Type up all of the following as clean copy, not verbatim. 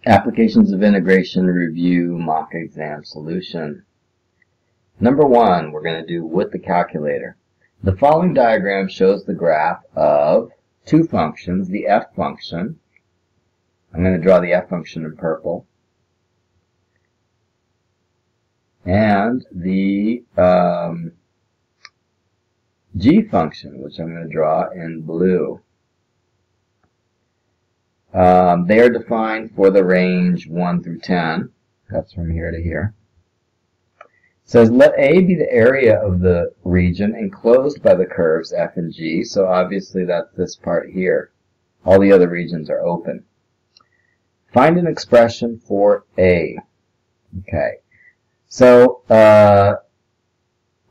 Applications of integration review mock exam solution. Number 1, we're going to do with the calculator. The following diagram shows the graph of two functions, the f function. I'm going to draw the f function in purple. And the g function, which I'm going to draw in blue. They are defined for the range 1 through 10. That's from here to here. It says let A be the area of the region enclosed by the curves f and g. So obviously that's this part here. All the other regions are open. Find an expression for A. Okay. So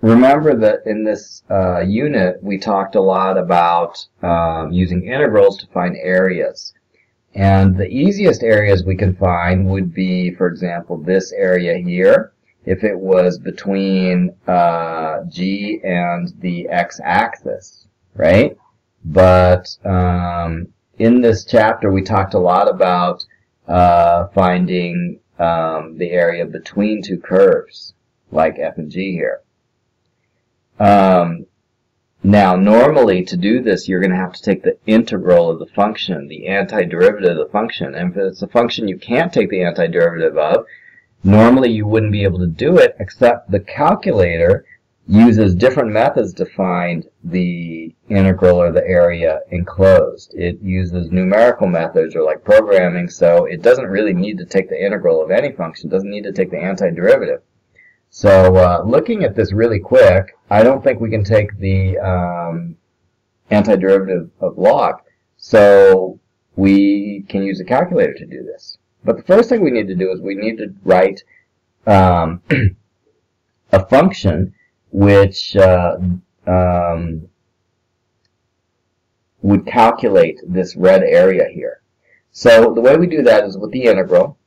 remember that in this unit we talked a lot about using integrals to find areas. And the easiest areas we can find would be, for example, this area here, if it was between g and the x-axis, right? But in this chapter, we talked a lot about finding the area between two curves, like f and g here. Now, normally to do this, you're going to have to take the integral of the function, the antiderivative of the function. And if it's a function you can't take the antiderivative of, normally you wouldn't be able to do it, except the calculator uses different methods to find the integral or the area enclosed. It uses numerical methods or like programming, so it doesn't really need to take the integral of any function. It doesn't need to take the antiderivative. So looking at this really quick, I don't think we can take the antiderivative of log. So we can use a calculator to do this. But the first thing we need to do is we need to write a function which would calculate this red area here. So the way we do that is with the integral.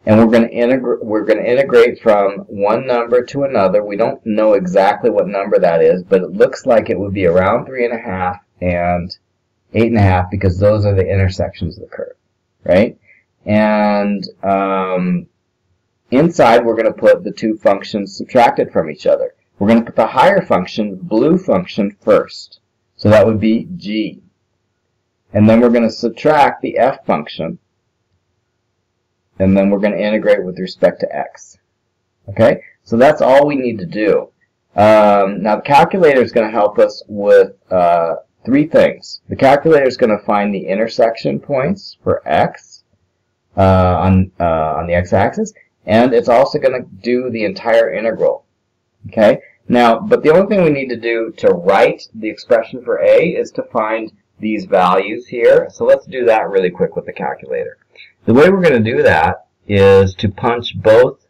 And we're going to integrate from one number to another. We don't know exactly what number that is, but it looks like it would be around 3.5 and 8.5 because those are the intersections of the curve, right? And inside we're going to put the two functions subtracted from each other. We're going to put the higher function, blue function, first. So that would be g. And then we're going to subtract the f function. And then we're going to integrate with respect to x. Okay? So that's all we need to do. Now the calculator is going to help us with three things. The calculator is going to find the intersection points for x on the x-axis, and it's also going to do the entire integral. Okay? Now, but the only thing we need to do to write the expression for A is to find these values here. So let's do that really quick with the calculator. The way we're going to do that is to punch both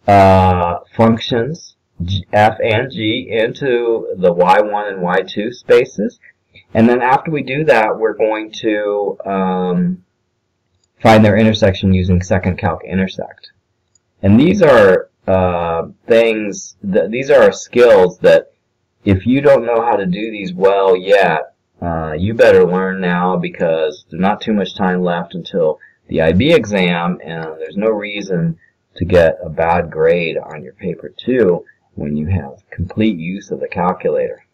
functions, f and g, into the y1 and y2 spaces. And then after we do that, we're going to find their intersection using second calc intersect. And these are these are skills that if you don't know how to do these well yet, you better learn now, because there's not too much time left until the IB exam, and there's no reason to get a bad grade on your paper 2 when you have complete use of the calculator.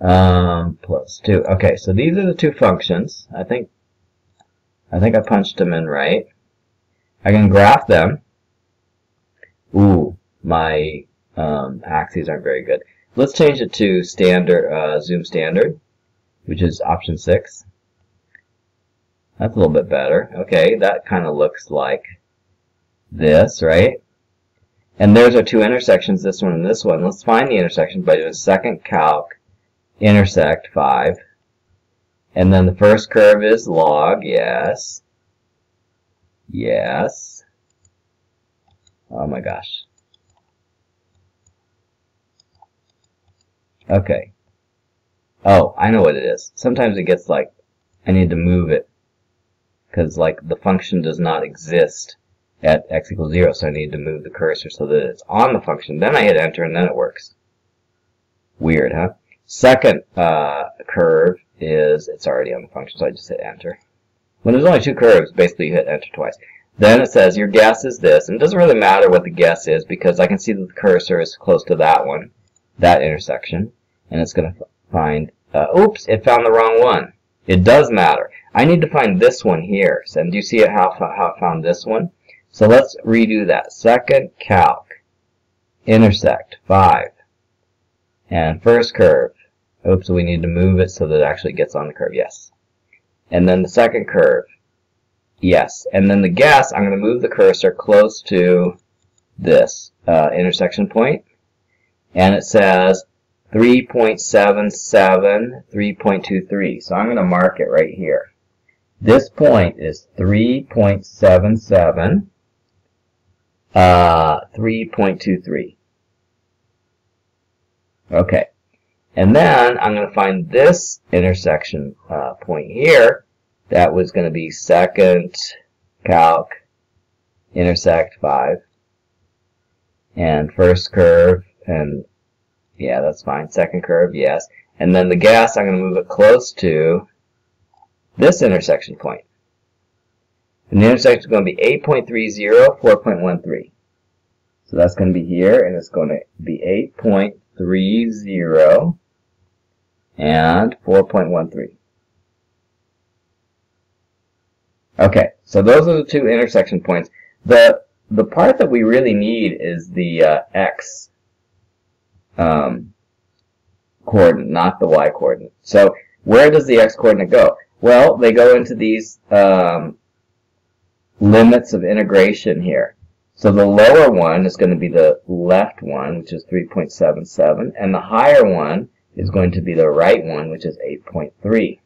Plus 2. Okay, so these are the two functions. I think I punched them in right. I can graph them. Ooh, my axes aren't very good. Let's change it to standard, zoom standard, which is option 6. That's a little bit better. Okay, that kind of looks like this, right? And there's our two intersections, this one and this one. Let's find the intersection by doing second calc intersect 5. And then the first curve is log, yes. Yes. Oh my gosh. Okay. Oh, I know what it is. Sometimes it gets like, I need to move it, because like the function does not exist at x equals 0, so I need to move the cursor so that it's on the function. Then I hit enter and then it works. Weird, huh? Second curve is, it's already on the function, so I just hit enter. when there's only two curves, basically you hit enter twice. Then it says your guess is this, and it doesn't really matter what the guess is because I can see that the cursor is close to that one, that intersection, and it's going to find, oops, it found the wrong one. It does matter. I need to find this one here. So, and do you see how it found this one? So let's redo that. Second calc, intersect, 5. And first curve. Oops, we need to move it so that it actually gets on the curve. Yes. And then the second curve. Yes. And then the guess, I'm going to move the cursor close to this intersection point. And it says 3.77, 3.23. So I'm going to mark it right here. This point is 3.77, 3.23. Okay. And then I'm going to find this intersection point here. That was going to be second calc, intersect 5. And first curve, and yeah, that's fine. Second curve, yes. And then the guess, I'm going to move it close to this intersection point. And the intersection is going to be 8.30, 4.13. So that's going to be here, and it's going to be 8.30 and 4.13. Okay, so those are the two intersection points. The part that we really need is the x coordinate, not the y coordinate. So where does the x coordinate go? Well, they go into these limits of integration here. So the lower one is going to be the left one, which is 3.77, and the higher one is going to be the right one, which is 8.30.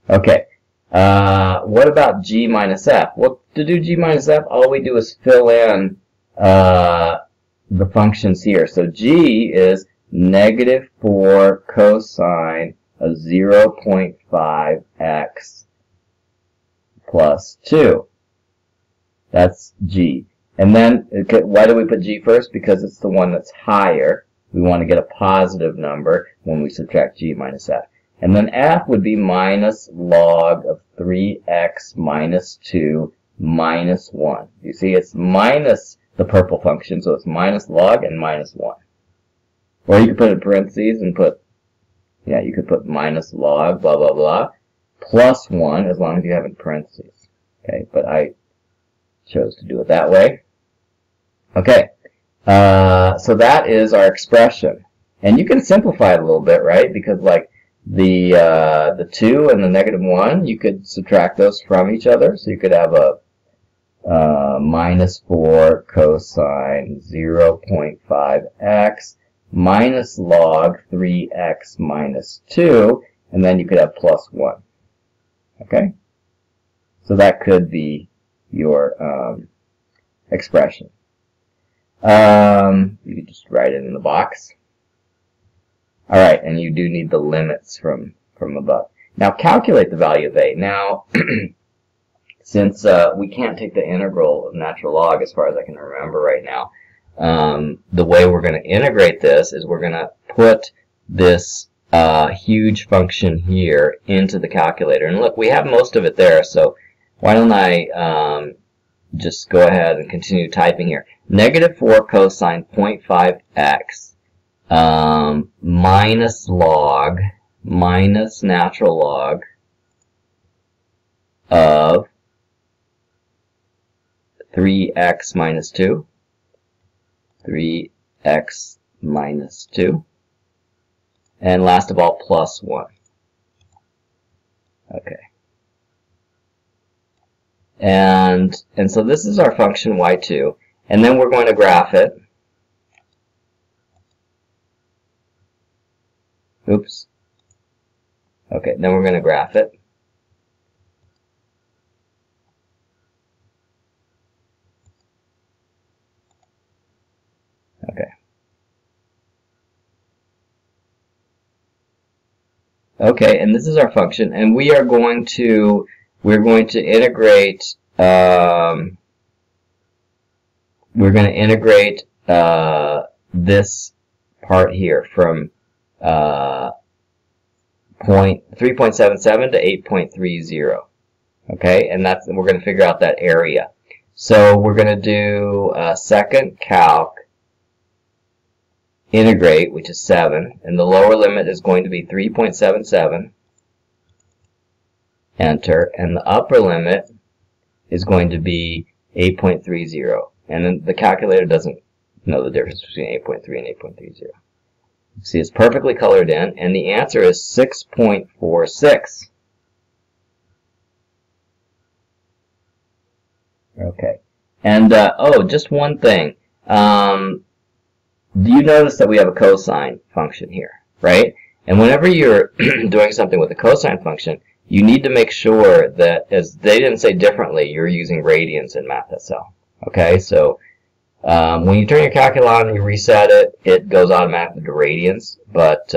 Okay. What about g minus f? Well, to do g minus f, all we do is fill in the functions here. So g is negative 4 cosine of 0.5x plus 2. That's g. And then, why do we put g first? Because it's the one that's higher. We want to get a positive number when we subtract g minus f. And then f would be minus log of 3x minus 2 minus 1. You see, it's minus the purple function, so it's minus log and minus 1. Or you could put it in parentheses and put, yeah, you could put minus log, blah, blah, blah, plus 1, as long as you have it in parentheses. Okay, but I chose to do it that way. Okay, so that is our expression. And you can simplify it a little bit, right? Because, like, the 2 and the negative 1, you could subtract those from each other. So you could have a minus 4 cosine 0.5x minus log 3x minus 2, and then you could have plus 1. Okay? So that could be your expression. You could just write it in the box. Alright, and you do need the limits from above. Now calculate the value of a. Now, since we can't take the integral of natural log as far as I can remember right now, the way we're going to integrate this is we're going to put this huge function here into the calculator. And look, we have most of it there, so why don't I just go ahead and continue typing here. Negative 4 cosine 0.5x minus log minus natural log of 3x minus 2. 3x minus 2. And last of all, plus 1. Okay. And so this is our function y2. And then we're going to graph it. Oops. Okay, then we're going to graph it. Okay. Okay, and this is our function, and we're going to integrate this part here from 3.77 to 8.30. Okay, and we're going to figure out that area. So we're going to do second calc integrate, which is 7, and the lower limit is going to be 3.77. Enter, and the upper limit is going to be 8.30. And then the calculator doesn't know the difference between 8.3 and 8.30. See, it's perfectly colored in, and the answer is 6.46. Okay. And, oh, just one thing. Do you notice that we have a cosine function here, right? And whenever you're doing something with a cosine function, you need to make sure that, as they didn't say differently, you're using radians in MathSL. Okay, so when you turn your calculator on and you reset it, it goes automatically to radians. But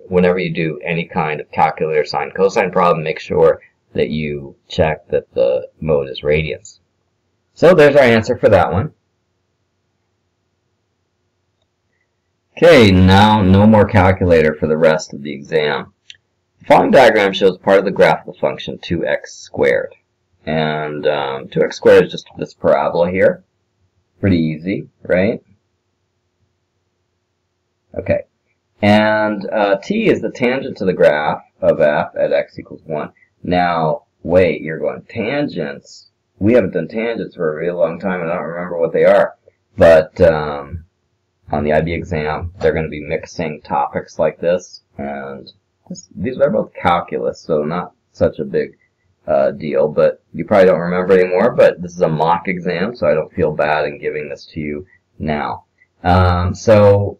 whenever you do any kind of calculator sine cosine problem, make sure that you check that the mode is radians. So there's our answer for that one. Okay, now no more calculator for the rest of the exam. The following diagram shows part of the graph of the function 2x squared. And 2x squared is just this parabola here. Pretty easy, right? Okay. And t is the tangent to the graph of f at x equals 1. Now, wait, you're going tangents. We haven't done tangents for a really long time, and I don't remember what they are. But on the IB exam, they're going to be mixing topics like this. And these are both calculus, so not such a big deal. But you probably don't remember anymore. But this is a mock exam, so I don't feel bad in giving this to you now. Remember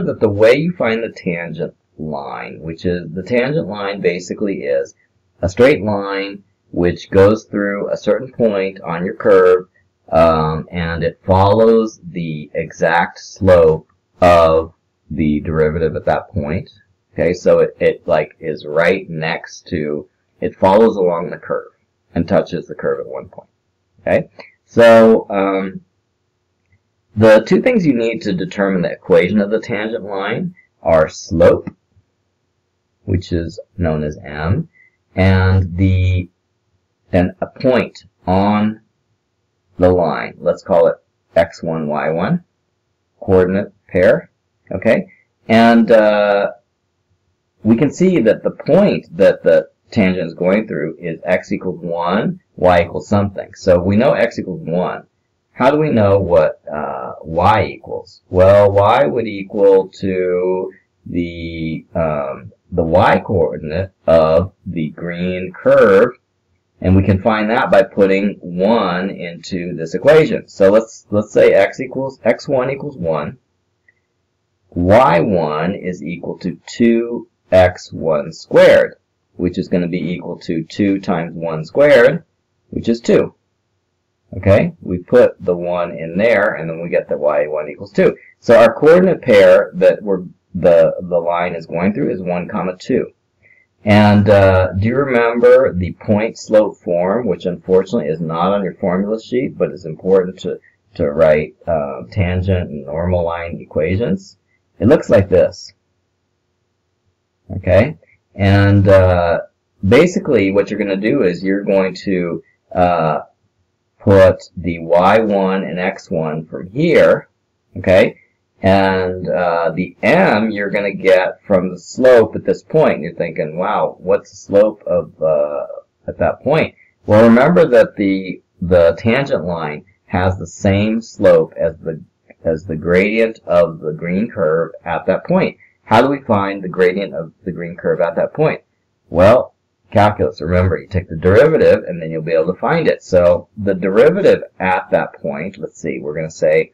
that the way you find the tangent line, which is the tangent line basically is a straight line which goes through a certain point on your curve, and it follows the exact slope of the derivative at that point. Okay, so it like is right next to, it follows along the curve and touches the curve at one point. Okay, so the two things you need to determine the equation of the tangent line are slope, which is known as m, and a point on the line. Let's call it x1, y1, coordinate pair. Okay, and we can see that the point that the tangent is going through is x equals 1, y equals something. So we know x equals 1. How do we know what y equals? Well, y would equal to the y coordinate of the green curve, and we can find that by putting 1 into this equation. So let's say x1 equals 1, y1 is equal to 2x1 squared, which is going to be equal to 2 times 1 squared, which is 2. Okay, we put the 1 in there, and then we get that y1 equals 2. So our coordinate pair that the line is going through is 1, 2. And do you remember the point-slope form, which unfortunately is not on your formula sheet, but is important to write tangent and normal line equations? It looks like this. Okay, and basically what you're going to do is you're going to put the y1 and x1 from here, okay, and the m you're going to get from the slope at this point. You're thinking, wow, what's the slope of at that point? Well, remember that the tangent line has the same slope as the gradient of the green curve at that point. How do we find the gradient of the green curve at that point? Well, calculus. Remember, you take the derivative and then you'll be able to find it. So the derivative at that point, let's see, we're going to say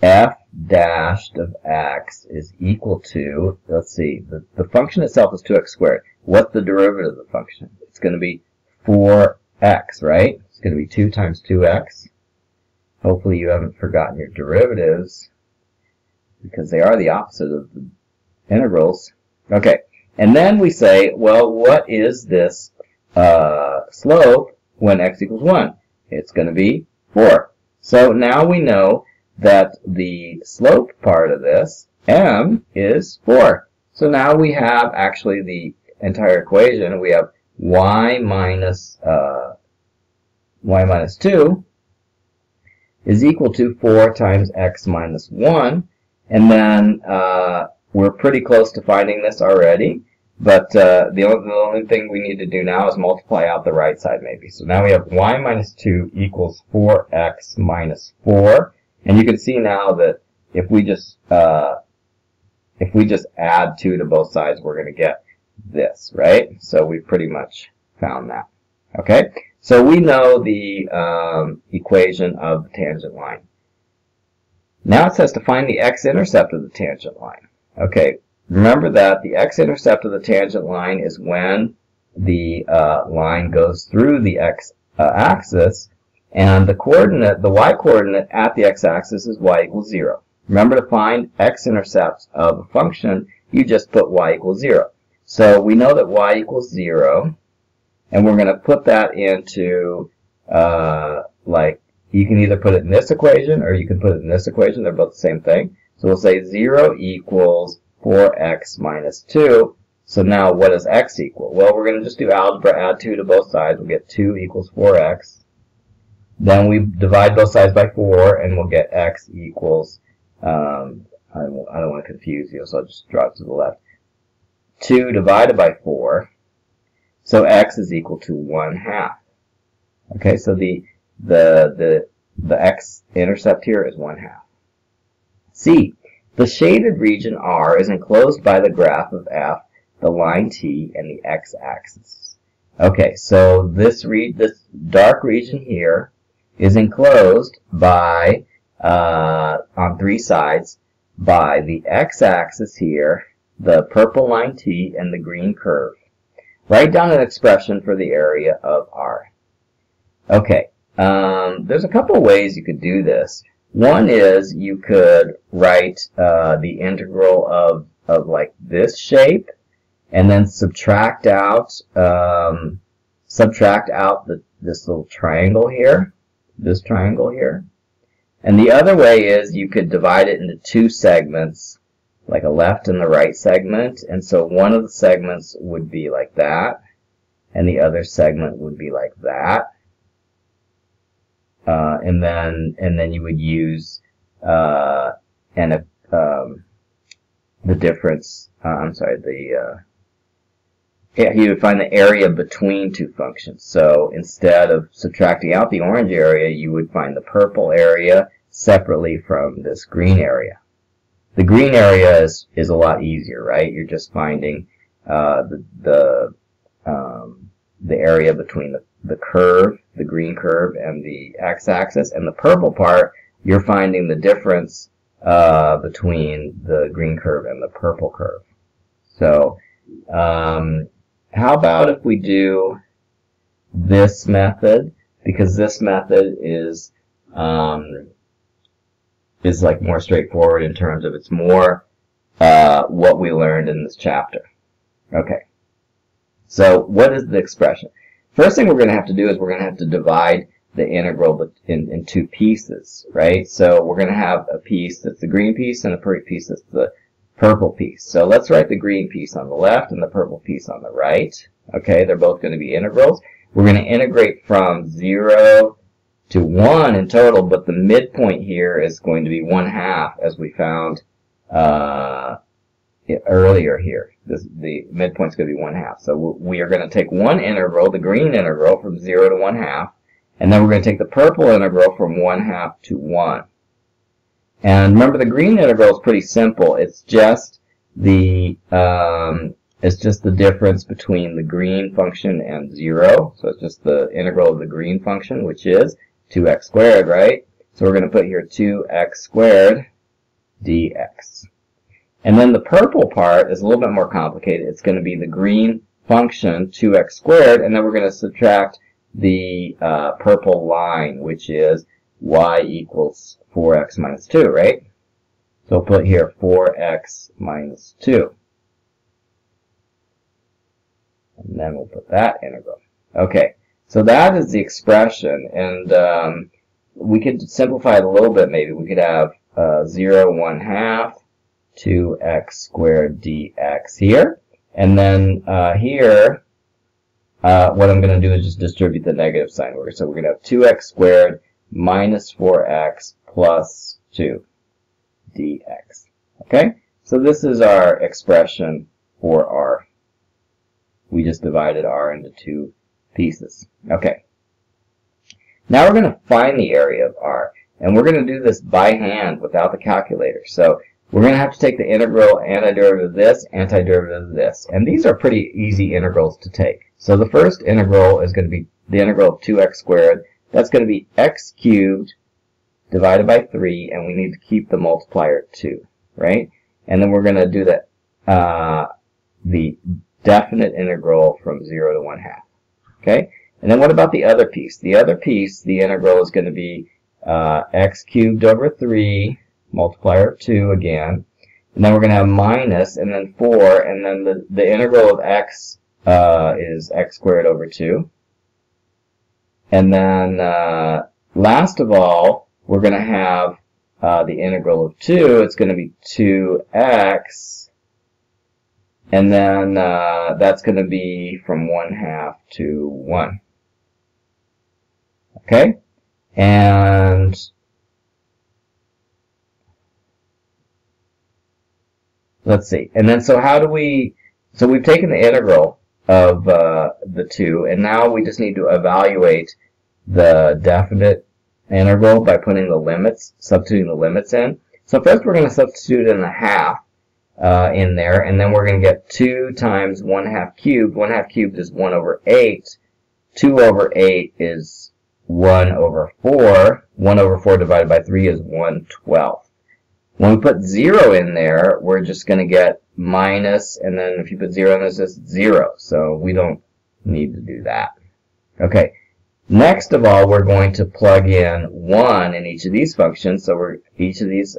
f dashed of x is equal to, let's see, the function itself is 2x squared. What's the derivative of the function? It's going to be 4x, right? It's going to be 2 times 2x. Hopefully you haven't forgotten your derivatives, because they are the opposite of the integrals. Okay, and then we say, well, what is this slope when x equals 1? It's going to be 4. So now we know that the slope part of this, m, is 4. So now we have actually the entire equation, we have y minus 2 is equal to 4 times x minus 1. And then we're pretty close to finding this already. But the only thing we need to do now is multiply out the right side maybe. So now we have y minus 2 equals 4x minus 4. And you can see now that if we just add 2 to both sides, we're going to get this, right? So we've pretty much found that. Okay? So we know the equation of the tangent line. Now it says to find the x-intercept of the tangent line. Okay, remember that the x-intercept of the tangent line is when the line goes through the x-axis, and the y-coordinate at the x-axis is y equals 0. Remember, to find x-intercepts of a function, you just put y equals 0. So we know that y equals 0, and we're going to put that into, you can either put it in this equation or you can put it in this equation. They're both the same thing. So we'll say 0 equals 4x minus 2. So now what does x equal? Well, we're going to just do algebra, add 2 to both sides. We'll get 2 equals 4x. Then we divide both sides by 4, and we'll get x equals, I don't want to confuse you, so I'll just draw it to the left. 2 divided by 4, so x is equal to 1/2. Okay, so the x-intercept here is 1/2. C. The shaded region R is enclosed by the graph of f, the line t, and the x-axis. Okay, so this dark region here is enclosed by, on 3 sides, by the x-axis here, the purple line t, and the green curve. Write down an expression for the area of R. Okay, there's a couple ways you could do this. One is you could write the integral of like this shape, and then subtract out this little triangle here, this triangle here. And the other way is you could divide it into 2 segments, like a left and the right segment. And so one of the segments would be like that, and the other segment would be like that. And then you would use the difference. You would find the area between 2 functions. So instead of subtracting out the orange area, you would find the purple area separately from this green area. The green area is a lot easier, right? You're just finding the area between the curve, the green curve, and the x-axis. And the purple part, you're finding the difference between the green curve and the purple curve. So how about if we do this method, because this method is like more straightforward in terms of it's more what we learned in this chapter. Okay. So what is the expression? First thing we're going to have to do is we're going to have to divide the integral in 2 pieces, right? So we're going to have a piece that's the green piece and a piece that's the purple piece. So let's write the green piece on the left and the purple piece on the right. Okay, they're both going to be integrals. We're going to integrate from 0 to 1 in total, but the midpoint here is going to be 1/2, as we found earlier here. The midpoint's going to be 1/2. So we are going to take one integral, the green integral, from 0 to 1/2, and then we're going to take the purple integral from 1/2 to 1. And remember, the green integral is pretty simple. It's just the difference between the green function and 0. So it's just the integral of the green function, which is 2x squared, right? So we're going to put here 2x squared dx. And then the purple part is a little bit more complicated. It's going to be the green function, 2x squared, and then we're going to subtract the purple line, which is y equals 4x minus 2, right? So we'll put here 4x minus 2. And then we'll put that integral. Okay, so that is the expression, and we could simplify it a little bit maybe. We could have 0 1/2 2x squared dx here. And then here, what I'm going to do is just distribute the negative sign over. So we're going to have 2x squared minus 4x plus 2 dx. Okay? So this is our expression for r. We just divided r into two pieces. Okay. Now we're going to find the area of r. And we're going to do this by hand without the calculator. So we're going to have to take the integral, antiderivative of this, antiderivative of this. And these are pretty easy integrals to take. So the first integral is going to be the integral of 2x squared. That's going to be x cubed divided by 3, and we need to keep the multiplier 2, right? And then we're going to do the definite integral from 0 to 1/2. Okay? And then what about the other piece? The other piece, the integral is going to be x cubed over 3, multiplier of 2 again. And then we're going to have minus, and then 4, and then the integral of x is x squared over 2. And then last of all, we're going to have the integral of 2. It's going to be 2x. And then that's going to be from 1/2 to 1. Okay? And let's see. And then so we've taken the integral of the 2, and now we just need to evaluate the definite integral by putting the limits, substituting the limits in. So first we're going to substitute in the half in there, and then we're going to get 2 times 1/2 cubed. 1/2 cubed is 1 over 8. 2 over 8 is 1 over 4. 1 over 4 divided by 3 is 1/12. When we put 0 in there, we're just going to get minus, and then if you put 0 in this, it's 0. So we don't need to do that. Okay. Next of all, we're going to plug in 1 in each of these functions, so each of these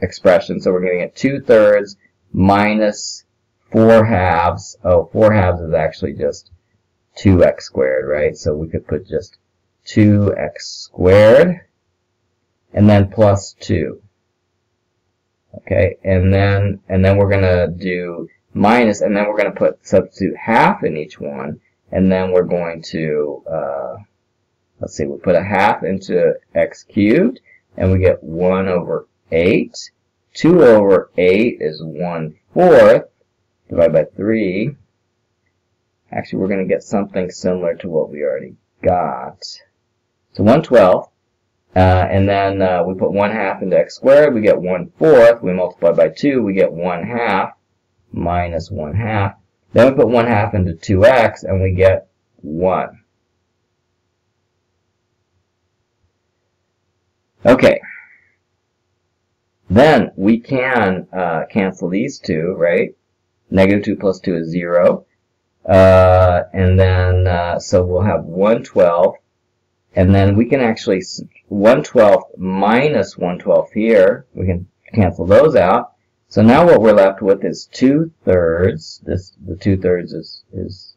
expressions. So we're going to get 2/3 minus 4/2. Oh, 4/2 is actually just 2x squared, right? So we could put just 2x squared, and then plus 2. Okay, and then we're going to do minus, and then we're going to substitute half in each one, and then we're going to let's see, we put a half into x cubed, and we get 1 over 8. 2 over 8 is 1/4 divided by 3. Actually, we're going to get something similar to what we already got. So 1/12. And then we put 1/2 into x squared, we get 1/4. We multiply by 2, we get 1/2 minus 1/2. Then we put 1/2 into 2x, and we get 1. Okay. Then we can cancel these two, right? Negative 2 plus 2 is 0. And then, so we'll have 1/12. And then we can actually, 1/12 minus 1/12 here, we can cancel those out. So now what we're left with is 2/3. The 2/3 is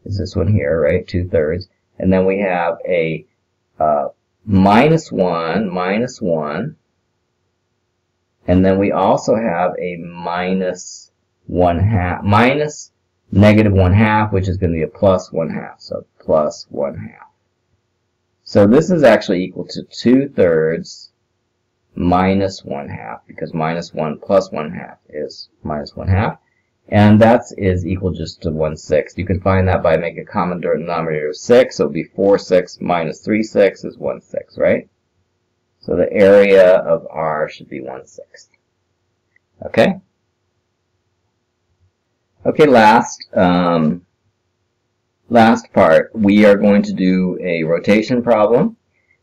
this one here, right? 2/3. And then we have a minus 1. And then we also have a minus 1/2, minus negative 1/2, which is going to be a plus 1/2, so plus 1/2. So this is actually equal to 2/3 minus 1/2, because minus 1 plus 1/2 is minus 1/2, and that is equal just to 1/6. You can find that by making a common denominator of 6, so it would be 4/6 minus 3/6 is 1/6, right? So the area of R should be 1/6. Okay? Okay, last part, we are going to do a rotation problem.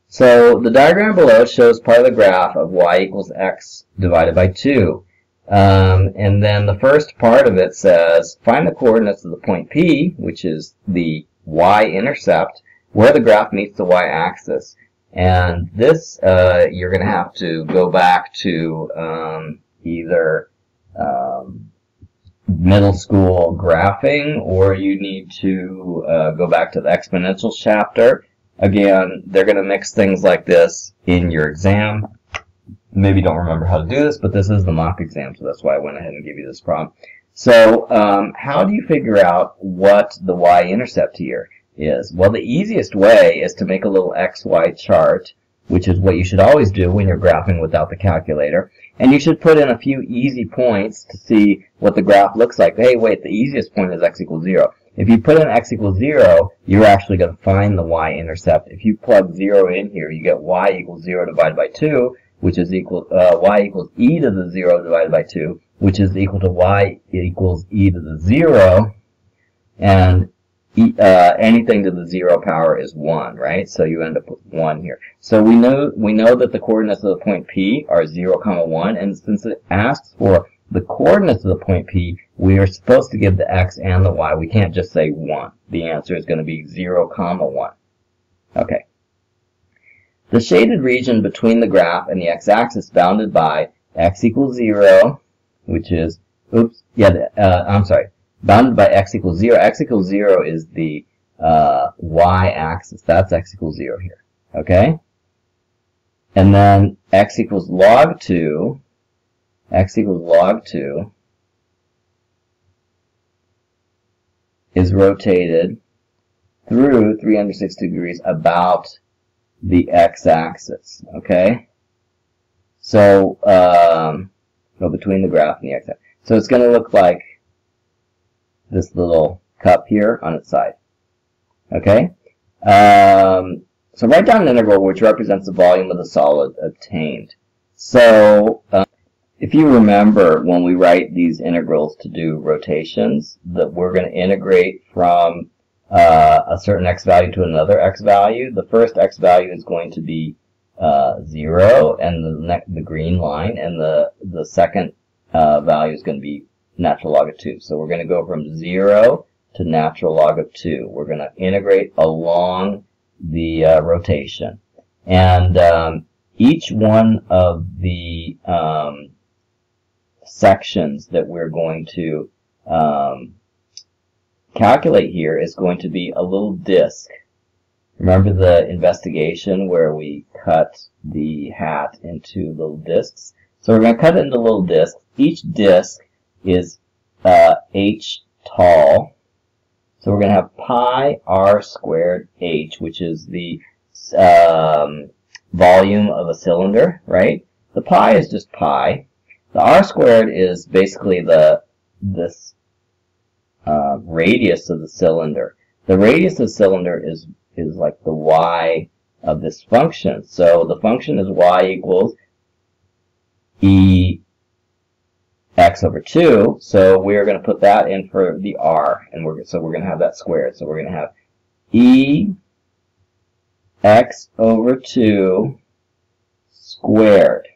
So the diagram below shows part of the graph of y equals x divided by 2. And then the first part of it says, find the coordinates of the point P, which is the y-intercept, where the graph meets the y-axis. And this, you're going to have to go back to either middle school graphing, or you need to go back to the exponential chapter. Again, they're going to mix things like this in your exam. Maybe you don't remember how to do this, but this is the mock exam, so that's why I went ahead and gave you this problem. So how do you figure out what the y-intercept here is? Well, the easiest way is to make a little XY chart, which is what you should always do when you're graphing without the calculator. And you should put in a few easy points to see what the graph looks like. Hey, wait, the easiest point is x equals 0. If you put in x equals 0, you're actually going to find the y-intercept. If you plug 0 in here, you get y equals 0 divided by 2, which is equal y equals e to the 0 divided by 2, which is equal to y equals e to the 0, and anything to the 0 power is 1, right? So you end up with 1 here. So we know that the coordinates of the point P are 0, 1, and since it asks for the coordinates of the point P, we are supposed to give the x and the y. We can't just say 1. The answer is going to be 0, 1. Okay. The shaded region between the graph and the x-axis bounded by x equals 0, which is, bounded by x equals 0. X equals 0 is the y-axis. That's x equals 0 here. Okay? And then x equals log 2. X equals log 2 is rotated through 360 degrees about the x-axis. Okay? So, between the graph and the x-axis. So it's going to look like this little cup here on its side. Okay? So write down an integral which represents the volume of the solid obtained. So, if you remember when we write these integrals to do rotations, that we're going to integrate from a certain x value to another x value. The first x value is going to be 0 and the green line, and the second value is going to be natural log of 2. So we're going to go from 0 to natural log of 2. We're going to integrate along the rotation. And each one of the sections that we're going to calculate here is going to be a little disk. Remember the investigation where we cut the hat into little disks? So we're going to cut it into little disks. Each disk is h tall. So we're going to have pi r squared h, which is the volume of a cylinder, right? The pi is just pi. The r squared is basically this radius of the cylinder. The radius of the cylinder is like the y of this function. So the function is y equals e x over 2. So we're going to put that in for the r, and we're going to have that squared. So we're going to have e x over 2 squared.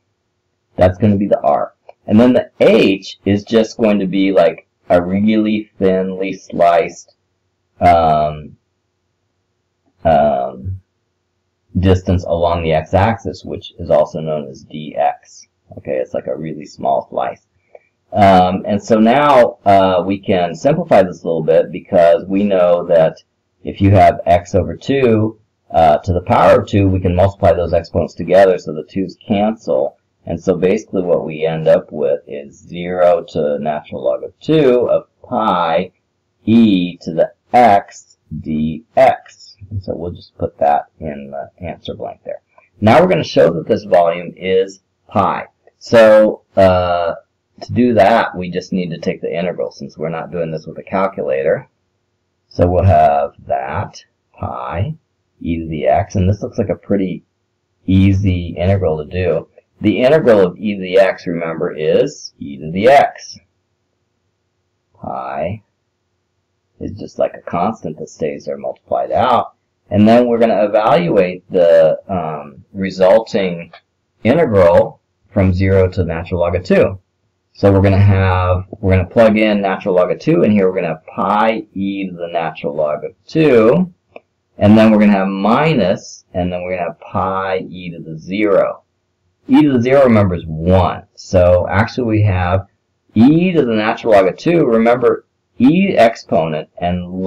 That's going to be the r. And then the h is just going to be like a really thinly sliced distance along the x-axis, which is also known as dx. Okay, it's like a really small slice. And so now we can simplify this a little bit, because we know that if you have x over 2 to the power of 2, we can multiply those exponents together so the 2's cancel. And so basically what we end up with is 0 to natural log of 2 of pi e to the x dx. And so we'll just put that in the answer blank there. Now we're going to show that this volume is pi. So to do that, we just need to take the integral, since we're not doing this with a calculator. So we'll have that pi e to the x, and this looks like a pretty easy integral to do. The integral of e to the x, remember, is e to the x. Pi is just like a constant that stays there multiplied out. And then we're going to evaluate the resulting integral from 0 to natural log of 2. So we're going to plug in natural log of 2, and here we're going to have pi e to the natural log of 2. And then we're going to have minus, and then we're going to have pi e to the 0. E to the 0, remember, is 1. So actually we have e to the natural log of 2. Remember, e exponent and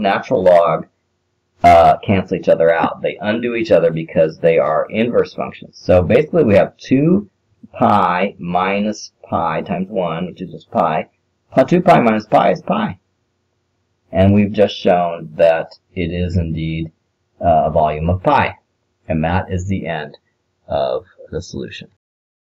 natural log cancel each other out. They undo each other because they are inverse functions. So basically we have 2 pi minus pi times 1, which is just pi, 2 pi minus pi is pi. And we've just shown that it is indeed a volume of pi. And that is the end of the solution.